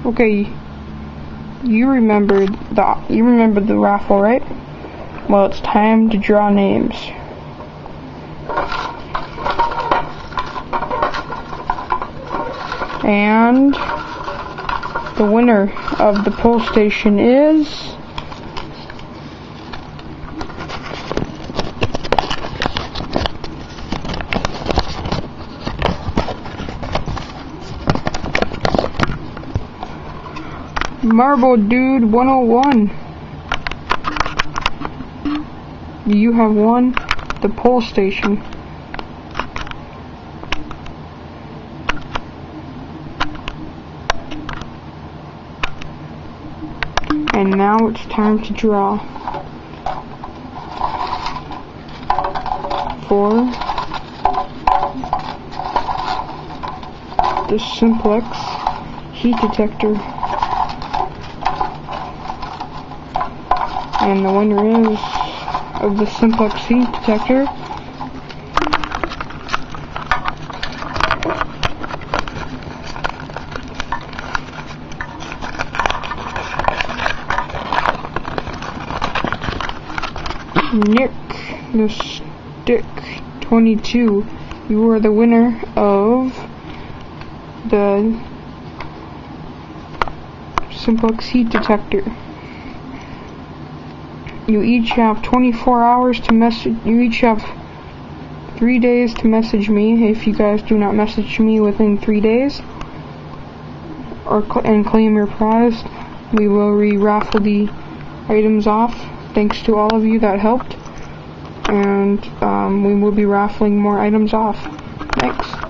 Okay, you remember the raffle, right? Well, it's time to draw names. And the winner of the poll station is Marble Dude 101. You have won the poll station. And now it's time to draw for the simplex heat detector. And the winner is of the simplex heat detector Nick the Stick 22. You are the winner of the simplex heat detector. You each have 24 hours to message. You each have 3 days to message me. If you guys do not message me within 3 days and claim your prize, we will re-raffle the items off. Thanks to all of you that helped, and we will be raffling more items off. Thanks.